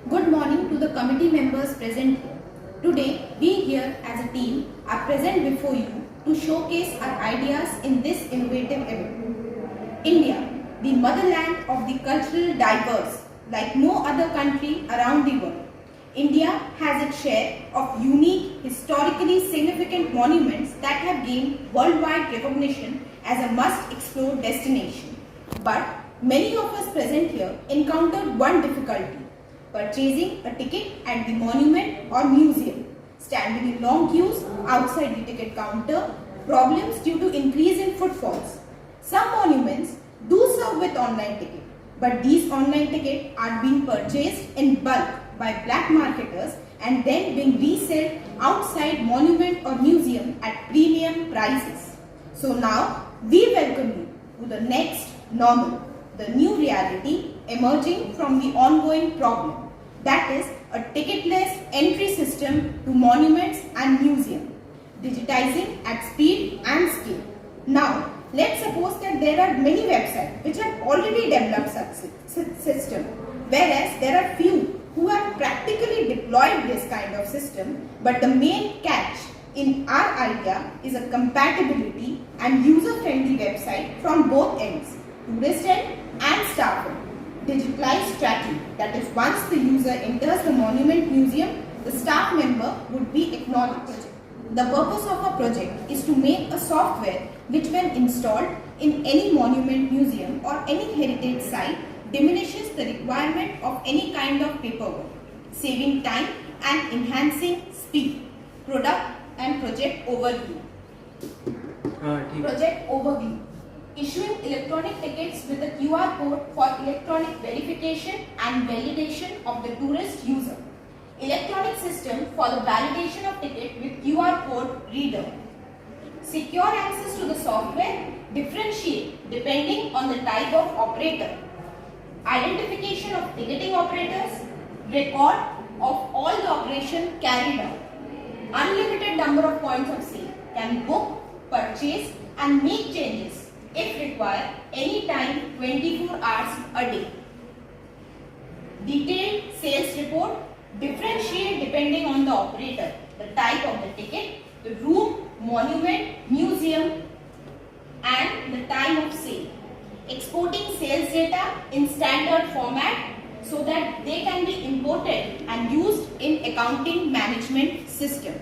Good morning to the committee members present here. Today, we here as a team are present before you to showcase our ideas in this innovative event. India, the motherland of the cultural diverse, like no other country around the world. India has its share of unique, historically significant monuments that have gained worldwide recognition as a must-explore destination. But many of us present here encountered one difficulty: purchasing a ticket at the monument or museum, standing in long queues outside the ticket counter, problems due to increase in footfalls. Some monuments do serve with online ticket, but these online tickets are being purchased in bulk by black marketers and then being resold outside monument or museum at premium prices. So now we welcome you to the next normal, the new reality emerging from the ongoing problem, that is a ticketless entry system to monuments and museums, digitizing at speed and scale. Now, let's suppose that there are many websites which have already developed such system, whereas there are few who have practically deployed this kind of system, but the main catch in our idea is a compatibility and user-friendly website from both ends, tourist end and staff end. Digitalized tracking, that is, once the user enters the monument museum, the staff member would be acknowledged. The purpose of our project is to make a software which, when installed in any monument museum or any heritage site, diminishes the requirement of any kind of paperwork, saving time and enhancing speed. Product and project overview. Project overview. Issuing electronic tickets with a QR code for electronic verification and validation of the tourist user. Electronic system for the validation of ticket with QR code reader. Secure access to the software, differentiate depending on the type of operator. Identification of ticketing operators, record of all the operation carried out. Unlimited number of points of sale, can book, purchase and make changes if required anytime 24 hours a day. Detailed sales report, differentiate depending on the operator, the type of the ticket, the room, monument, museum and the time of sale. Exporting sales data in standard format so that they can be imported and used in accounting management system.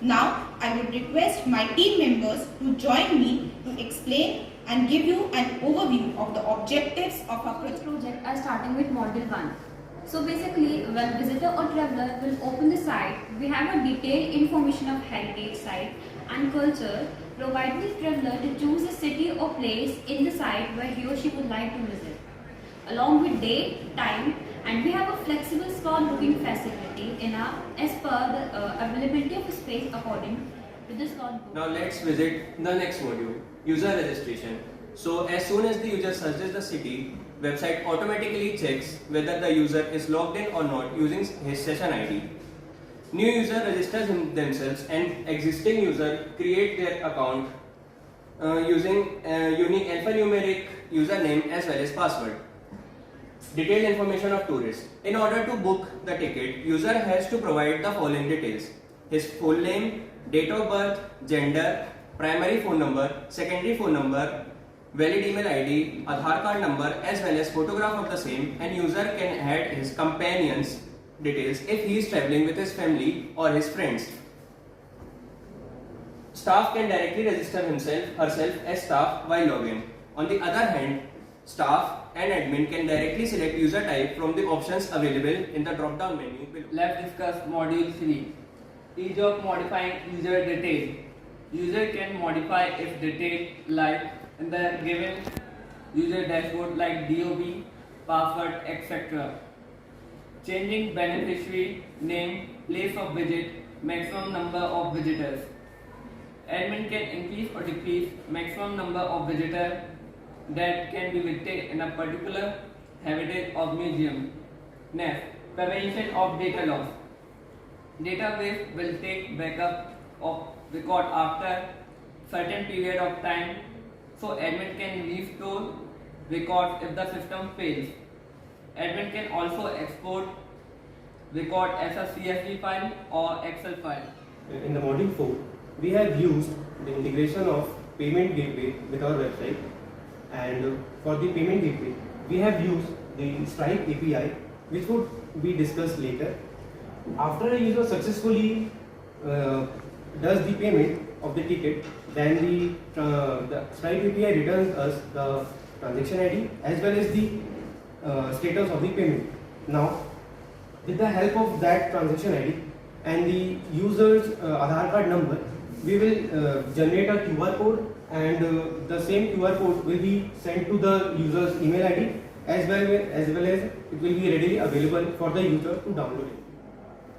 Now, I would request my team members to join me to explain and give you an overview of the objectives of our project are starting with module 1. So basically, when visitor or traveler will open the site, we have a detailed information of heritage site and culture, providing the traveler to choose a city or place in the site where he or she would like to visit, along with date, time, and we have a flexible slot booking facility in our as per the availability of space according to the slot book. Now let's visit the next module, user registration. So as soon as the user searches the city, website automatically checks whether the user is logged in or not using his session ID. New user registers themselves and existing user create their account using unique alphanumeric username as well as password. Detailed information of tourist. In order to book the ticket, user has to provide the following details: his full name, date of birth, gender, primary phone number, secondary phone number, valid email ID, Aadhaar card number as well as photograph of the same, and user can add his companion's details if he is traveling with his family or his friends. Staff can directly register herself as staff while login. On the other hand, staff and admin can directly select user type from the options available in the drop down menu below. Let's discuss module 3. Ease of modifying user detail. User can modify if detail like in the given user dashboard like DOB, password, etc. Changing beneficiary name, place of visit, maximum number of visitors. Admin can increase or decrease maximum number of visitors that can be visited in a particular heritage or museum. Next, prevention of data loss. Database will take backup of record after certain period of time, so admin can restore records if the system fails. Admin can also export record as a CSV file or Excel file. In the module 4, we have used the integration of payment gateway with our website, and for the payment gateway, we have used the Stripe API, which would be discussed later. After a user successfully does the payment of the ticket, then the Stripe API returns us the transaction ID as well as the status of the payment. Now, with the help of that transaction ID and the user's Aadhaar card number, we will generate a QR code, and the same QR code will be sent to the user's email ID as well as it will be readily available for the user to download it.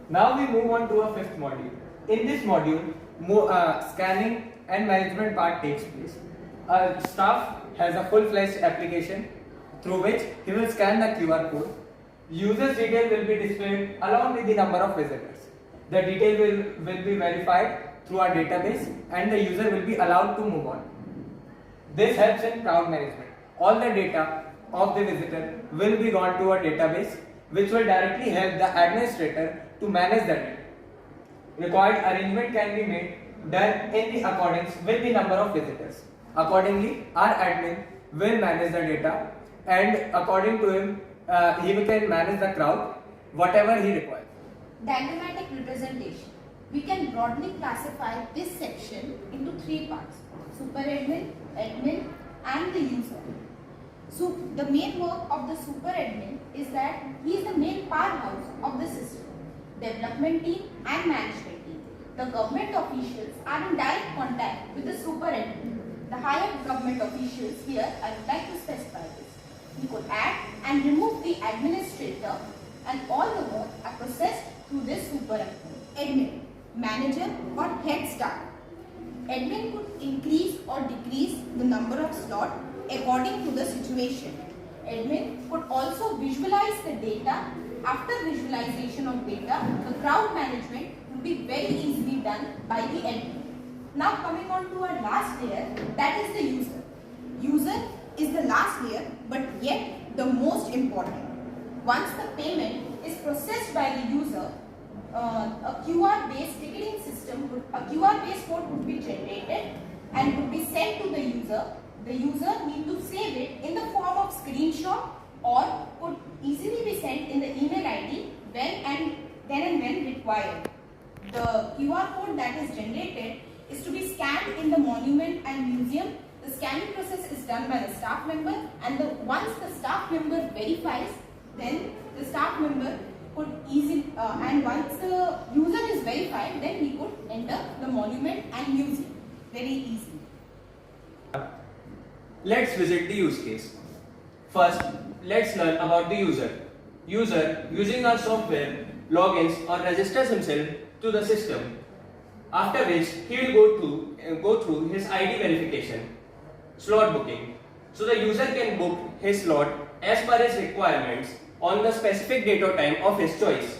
Now we move on to a fifth module. In this module, scanning and management part takes place. Staff has a full-fledged application through which he will scan the QR code. User's detail will be displayed along with the number of visitors. The detail will be verified through our database and the user will be allowed to move on. This helps in crowd management. All the data of the visitor will be gone to a database which will directly help the administrator to manage the data. Required arrangement can be made done in the accordance with the number of visitors. Accordingly, our admin will manage the data, and according to him, he can manage the crowd, whatever he requires. Diagrammatic representation. We can broadly classify this section into three parts: superadmin, admin, and the user. So the main work of the superadmin is that he is the main powerhouse of the system. Development team and management team. The government officials are in direct contact with the superadmin. The higher government officials here, I would like to specify this. We could add and remove the administrator, and all the work are processed through this superadmin. Admin, manager or head staff. Admin could increase or decrease the number of slots according to the situation. Admin could also visualize the data. After visualization of data, the crowd management will be very easily done by the admin. Now coming on to our last layer, that is the user. User is the last layer, but yet the most important. Once the payment is processed by the user, a QR-based ticketing system, a QR-based code would be generated and would be sent to the user. The user need to save it in the form of screenshot or could easily be sent in the email ID when and when required. The QR code that is generated is to be scanned in the monument and museum. The scanning process is done by the staff member, and once the staff member verifies, then the staff member could easily, and once the user is verified, then he could enter the monument and museum very easily. Let's visit the use case. First, let's learn about the user. User, using our software, logins or registers himself to the system, after which he will go through his ID verification, slot booking. So the user can book his slot as per his requirements on the specific date or time of his choice.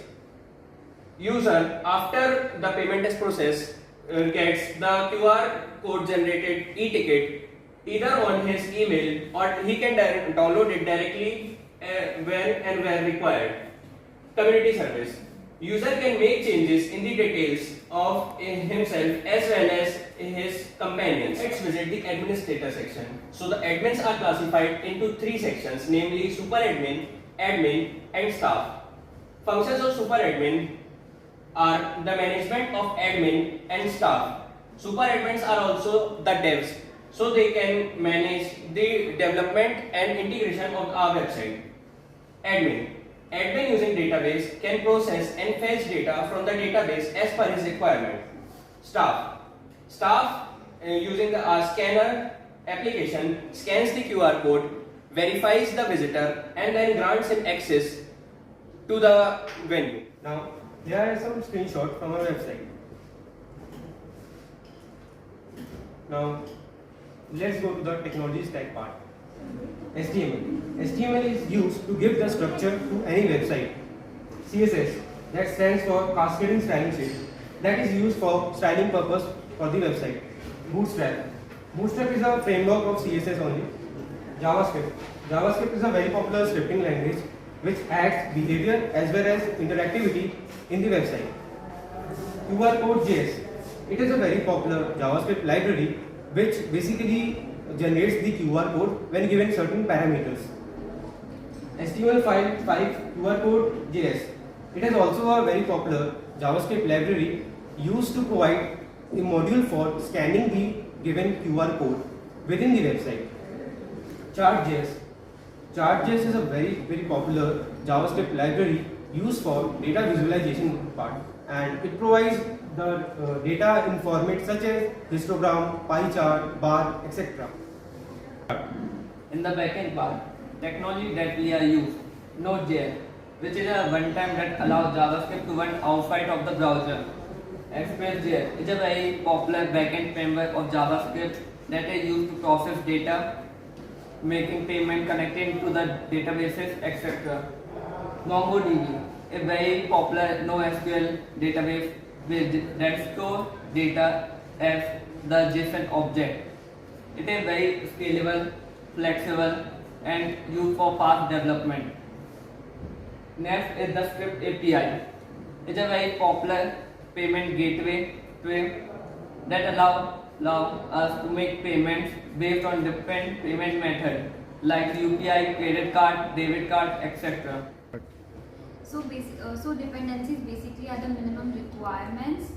User, after the payment is processed, gets the QR code generated e-ticket either on his email, or he can download it directly where required. Community service. User can make changes in the details of himself as well as his companions. Let's visit the administrator section. So the admins are classified into three sections, namely superadmin, admin and staff. Functions of superadmin are the management of admin and staff. Superadmins are also the devs, so they can manage the development and integration of our website. Admin using database can process and fetch data from the database as per his requirement. Staff using the scanner application scans the QR code, verifies the visitor and then grants him access to the venue. Now, here are some screenshots from our website. Now, let's go to the technology stack part. HTML. HTML is used to give the structure to any website. CSS, that stands for Cascading Styling Sheet, that is used for styling purpose for the website. Bootstrap. Bootstrap is a framework of CSS only. JavaScript. JavaScript is a very popular scripting language which adds behavior as well as interactivity in the website. QR Code.js. It is a very popular JavaScript library which basically generates the QR code when given certain parameters. HTML5 QR Code.js. It is also a very popular JavaScript library used to provide a module for scanning the given QR code within the website. Chart.js. Chart.js is a very popular JavaScript library used for data visualization part, and it provides the data in formats such as histogram, pie chart, bar, etc. In the backend part, technology that we are used, Node.js, which is a runtime that allows JavaScript to run outside of the browser. Express.js is a very popular backend framework of JavaScript that is used to process data, making payment, connecting to the databases, etc. MongoDB, a very popular NoSQL database that stores data as the JSON object. It is very scalable, flexible, and used for fast development. Next is the Script API. It's a very popular payment gateway that allow us to make payments based on different payment methods like UPI, credit card, debit card, etc. So dependencies basically are the minimum requirements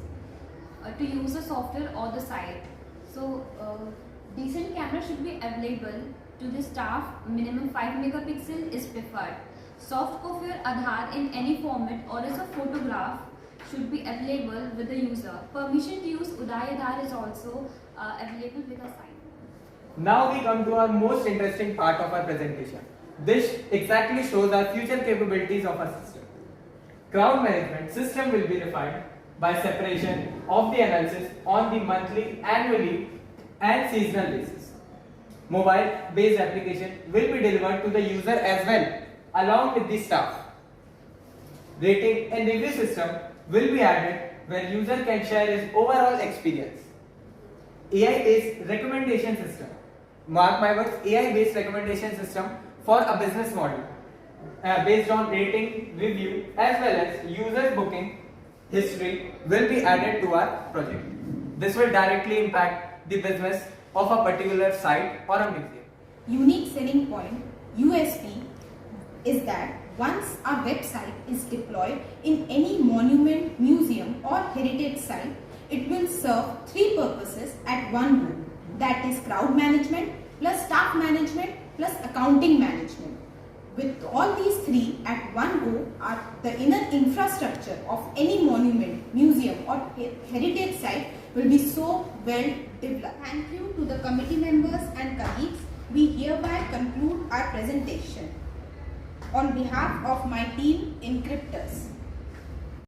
to use the software or the site. So decent camera should be available to the staff. Minimum 5 megapixel is preferred. Soft copy or Aadhaar in any format or as a photograph should be available with the user. Permission to use Uday Aadhaar is also available with the site. Now we come to our most interesting part of our presentation. This exactly shows our future capabilities of our system. Crowd management system will be refined by separation of the analysis on the monthly, annually and seasonal basis. Mobile based application will be delivered to the user as well along with the staff. Rating and review system will be added where user can share his overall experience. AI based recommendation system. Mark my words, AI based recommendation system for a business model based on rating, review as well as user booking history will be added to our project. This will directly impact the business of a particular site or a museum. Unique selling point USP is that once our website is deployed in any monument, museum or heritage site, it will serve three purposes at one go. That is crowd management plus staff management plus accounting management. With all these three at one go, the inner infrastructure of any monument, museum or heritage site will be so well developed. Thank you to the committee members and colleagues. We hereby conclude our presentation. On behalf of my team, Encryptors.